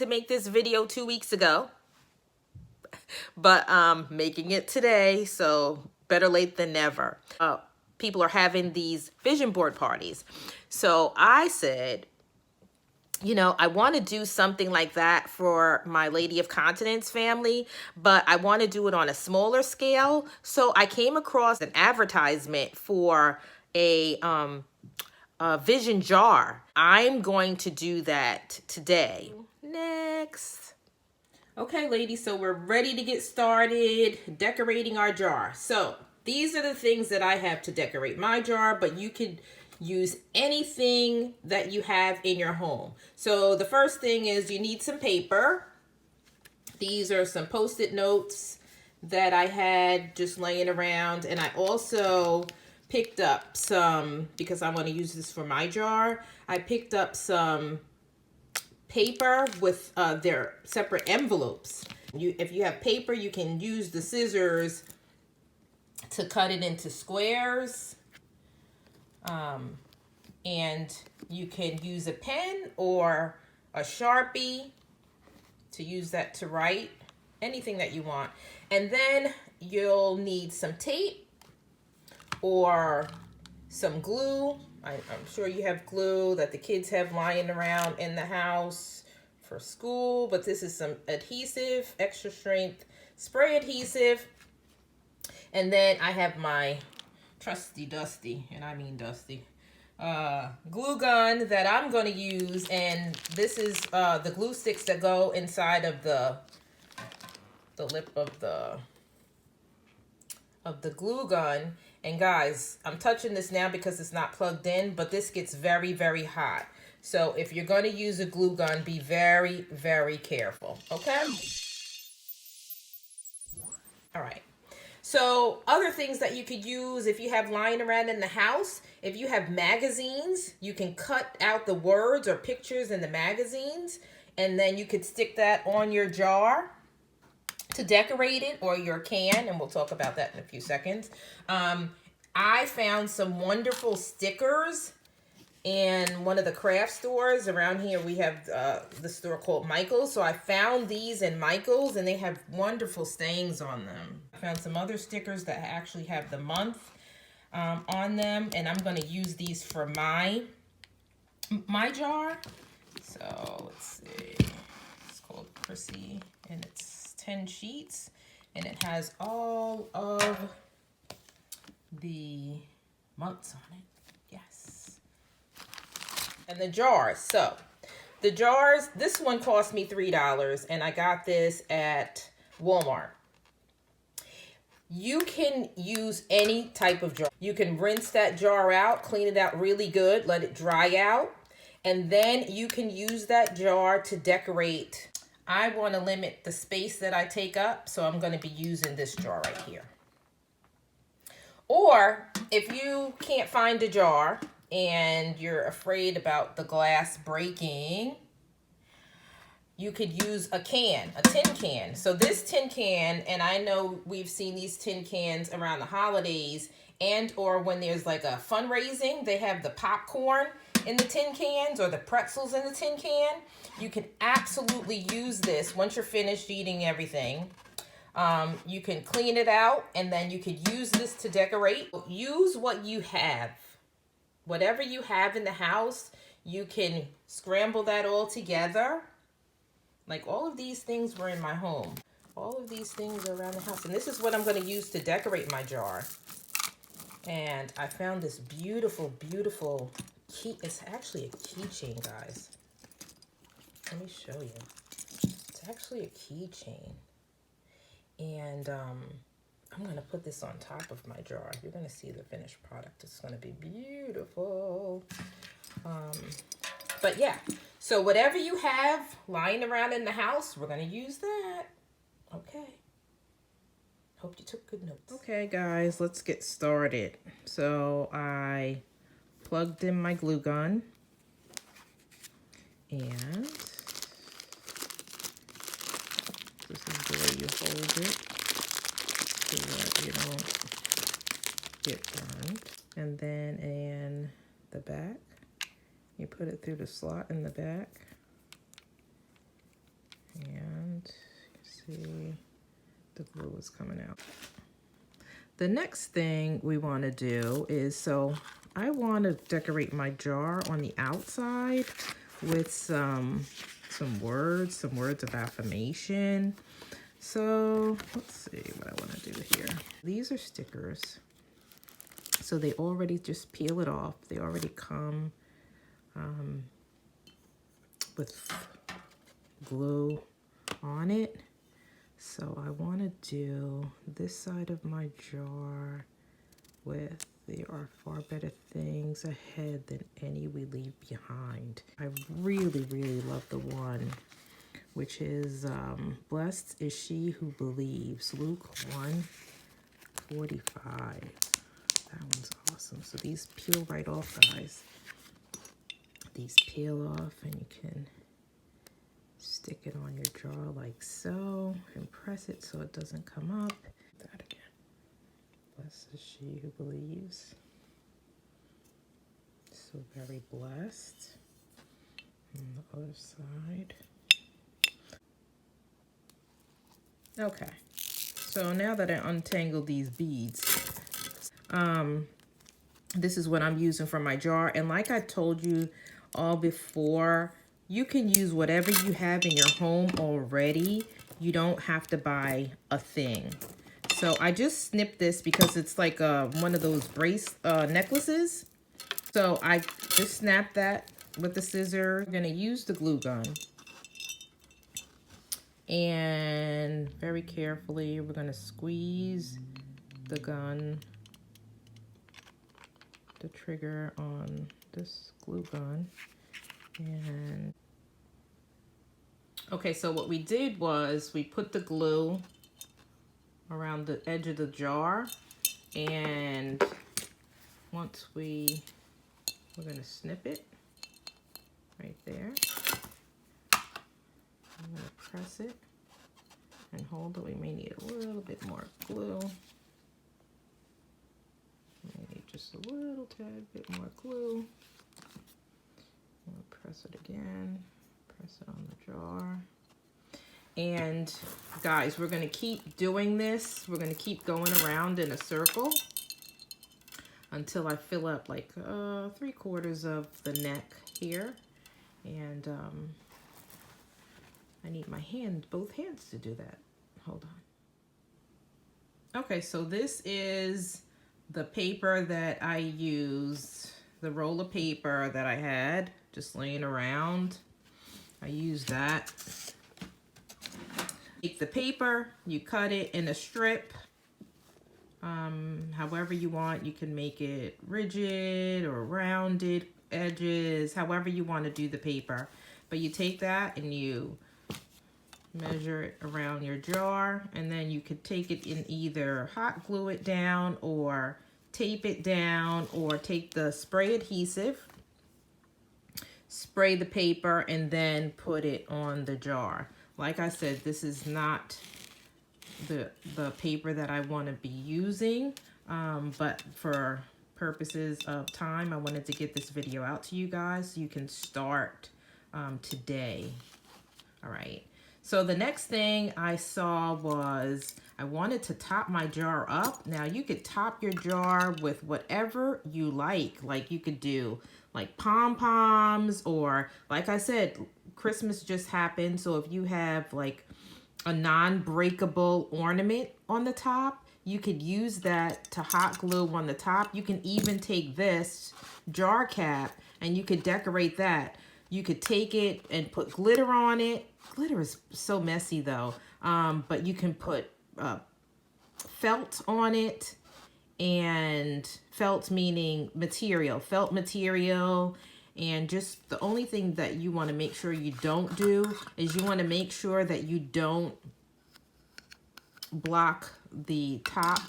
make this video 2 weeks ago, but making it today, so better late than never. People are having these vision board parties. So I said, you know, I want to do something like that for my Lady of Continence family, but I want to do it on a smaller scale. So I came across an advertisement for a vision jar. I'm going to do that today. Next. Okay, ladies, so we're ready to get started decorating our jar. So these are the things that I have to decorate my jar, but you could use anything that you have in your home. So the first thing is you need some paper. These are some Post-it notes that I had just laying around, and I also picked up some, because I want to use this for my jar, I picked up some paper with their separate envelopes. If you have paper, you can use the scissors to cut it into squares. And you can use a pen or a Sharpie to use that to write, anything that you want. And then you'll need some tape or some glue. I'm sure you have glue that the kids have lying around in the house for school, but this is some adhesive, extra strength spray adhesive. And then I have my trusty dusty, and I mean dusty, glue gun that I'm going to use, and this is the glue sticks that go inside of the lip of the glue gun. And guys, I'm touching this now because it's not plugged in, but this gets very, very hot. So if you're going to use a glue gun, be very, very careful, okay? All right. So other things that you could use if you have lying around in the house, if you have magazines, you can cut out the words or pictures in the magazines, and then you could stick that on your jar to decorate it, or your can, and we'll talk about that in a few seconds. I found some wonderful stickers in one of the craft stores. Around here we have the store called Michael's. So I found these in Michael's, and they have wonderful sayings on them. I found some other stickers that actually have the month on them, and I'm going to use these for my jar. So let's see. It's called Prissy, and it's 10 sheets, and it has all of the months on it. Yes. And the jars. So the jars, this one cost me $3, and I got this at Walmart. You can use any type of jar. You can rinse that jar out, clean it out really good, let it dry out, and then you can use that jar to decorate. I want to limit the space that I take up, so I'm going to be using this jar right here. Or if you can't find a jar and you're afraid about the glass breaking, you could use a can, a tin can. So this tin can, and I know we've seen these tin cans around the holidays, and or when there's like a fundraising, they have the popcorn in the tin cans or the pretzels in the tin can. You can absolutely use this once you're finished eating everything. You can clean it out, and then you could use this to decorate. Use what you have. Whatever you have in the house, you can scramble that all together. Like all of these things were in my home. All of these things are around the house. And this is what I'm going to use to decorate my jar. And I found this beautiful, beautiful key. It's actually a keychain, guys. Let me show you. It's actually a keychain. And I'm going to put this on top of my jar. You're going to see the finished product. It's going to be beautiful. But yeah, so whatever you have lying around in the house, we're going to use that. Okay. Hope you took good notes. Okay, guys, let's get started. So I plugged in my glue gun. And this is the way you hold it so that you don't get burned. And then in the back, you put it through the slot in the back. See, the glue is coming out. The next thing we want to do is, so I want to decorate my jar on the outside with some words of affirmation. So let's see what I want to do here. These are stickers. So they already just peel it off. They already come with glue on it. So I want to do this side of my jar with there are far better things ahead than any we leave behind. I really, really love the one which is blessed is she who believes, Luke 1:45. That one's awesome. So these peel right off, guys. These peel off and you can stick it on your jar like so and press it so it doesn't come up. That again. Blessed is she who believes. So very blessed. On the other side. Okay. So now that I untangled these beads, this is what I'm using for my jar. And like I told you all before, you can use whatever you have in your home already. You don't have to buy a thing. So I just snipped this because it's like one of those necklaces. So I just snapped that with the scissors. I'm gonna use the glue gun. And very carefully, we're gonna squeeze the gun, the trigger on this glue gun. And okay, so what we did was we put the glue around the edge of the jar, and once we're gonna snip it right there. I'm gonna press it and hold it. We may need a little bit more glue. Maybe just a little tad bit more glue. Press it again, press it on the jar. And guys, we're gonna keep doing this. We're gonna keep going around in a circle until I fill up like 3/4 of the neck here. And I need my both hands to do that. Hold on. Okay, so this is the paper that I used, the roll of paper that I had just laying around. I used that. Take the paper, you cut it in a strip. However you want, you can make it rigid or rounded edges, however you want to do the paper. But you take that and you measure it around your jar, and then you could take it and either hot glue it down or tape it down, or take the spray adhesive, spray the paper, and then put it on the jar. Like I said, this is not the paper that I want to be using, but for purposes of time, I wanted to get this video out to you guys so you can start today. All right. So the next thing I saw was I wanted to top my jar up. Now you could top your jar with whatever you like. Like you could do like pom-poms, or like I said, Christmas just happened. So if you have like a non-breakable ornament on the top, you could use that to hot glue on the top. You can even take this jar cap and you could decorate that. You could take it and put glitter on it. Glitter is so messy though, but you can put felt on it, and felt meaning material, felt material. And just the only thing that you want to make sure you don't do is you want to make sure that you don't block the top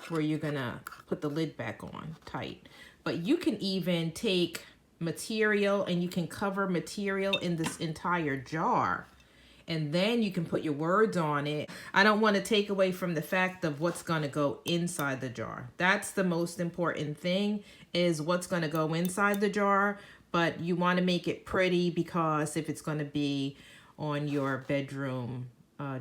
where you're gonna put the lid back on tight. But you can even take material and you can cover material in this entire jar, and then you can put your words on it. I don't want to take away from the fact of what's going to go inside the jar. That's the most important thing, is what's going to go inside the jar. But you want to make it pretty, because if it's going to be on your bedroom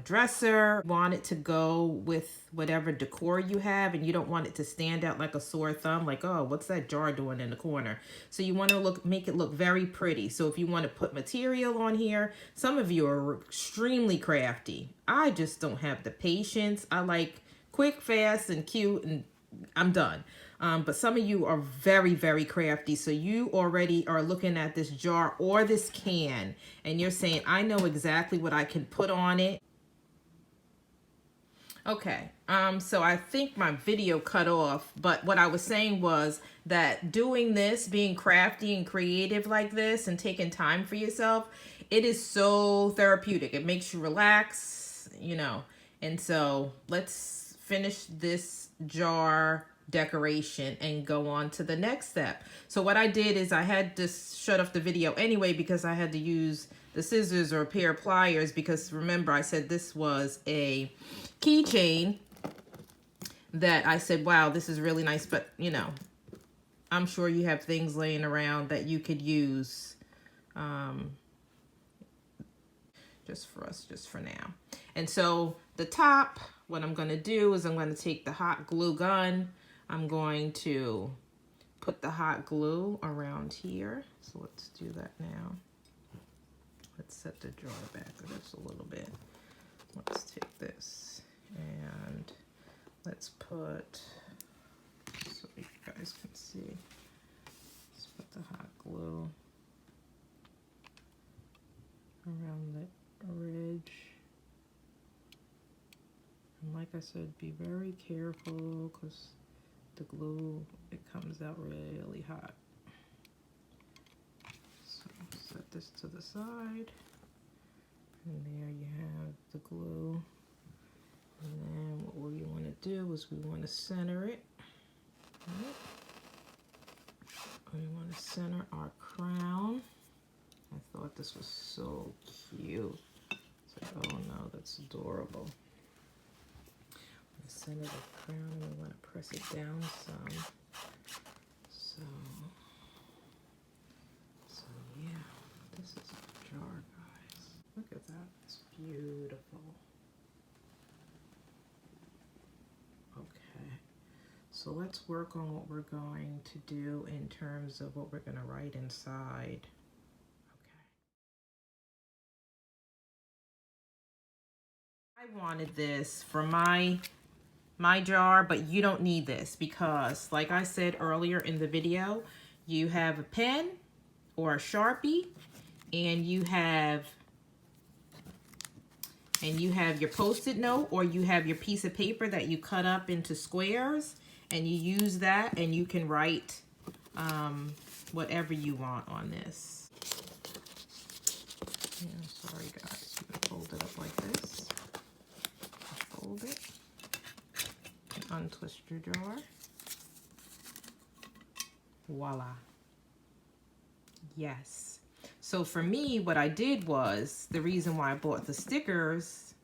dresser. You want it to go with whatever decor you have, and you don't want it to stand out like a sore thumb, like, oh, what's that jar doing in the corner? So you want to make it look very pretty. So if you want to put material on here, some of you are extremely crafty. I just don't have the patience. I like quick, fast, and cute, and I'm done. But some of you are very, very crafty. So you already are looking at this jar or this can, and you're saying, I know exactly what I can put on it. Okay, so I think my video cut off, but what I was saying was that doing this, being crafty and creative like this and taking time for yourself, it is so therapeutic. It makes you relax, you know. And so let's finish this jar decoration and go on to the next step. So what I did is I had to shut off the video anyway because I had to use the scissors or a pair of pliers, because remember I said this was a keychain that I said, wow, this is really nice, but you know, I'm sure you have things laying around that you could use just for now. And so the top, what I'm going to do is I'm going to take the hot glue gun. I'm going to put the hot glue around here. So let's do that now. Let's set the jar back just a little bit. Let's take this and let's put, so you guys can see, let's put the hot glue around the ridge. And like I said, be very careful because the glue, it comes out really hot. So set this to the side. And there you have the glue. And then what we want to do is we want to center it. Right. We want to center our crown. I thought this was so cute. It's like, oh no, that's adorable. Center the crown, and we want to press it down some. So yeah, this is a jar, guys. Look at that, it's beautiful. Okay, so let's work on what we're going to do in terms of what we're going to write inside. Okay. I wanted this for my jar, but you don't need this because, like I said earlier in the video, you have a pen or a Sharpie, and you have your Post-it note, or you have your piece of paper that you cut up into squares, and you use that and you can write whatever you want on this. Yeah, sorry guys, you can fold it up like this. Fold it. Untwist your jar. Voila. Yes. So for me, what I did was, the reason why I bought the stickers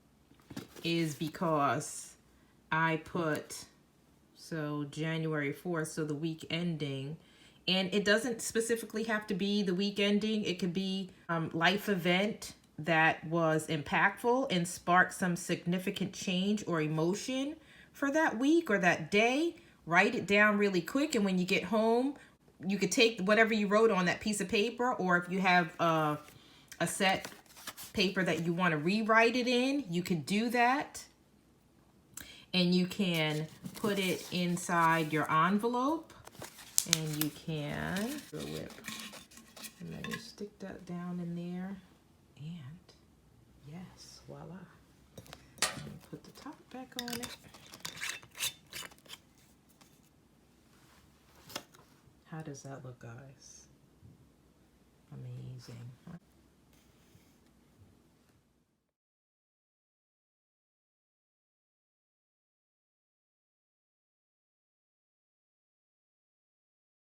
is because I put, so January 4th, so the week ending, and it doesn't specifically have to be the week ending. It could be life event that was impactful and sparked some significant change or emotion for that week or that day. Write it down really quick, and when you get home, you could take whatever you wrote on that piece of paper, or if you have a set paper that you want to rewrite it in, you can do that, and you can put it inside your envelope, and you can do a whip, and then you stick that down in there, and yes, voila. And put the top back on it. How does that look, guys? Amazing.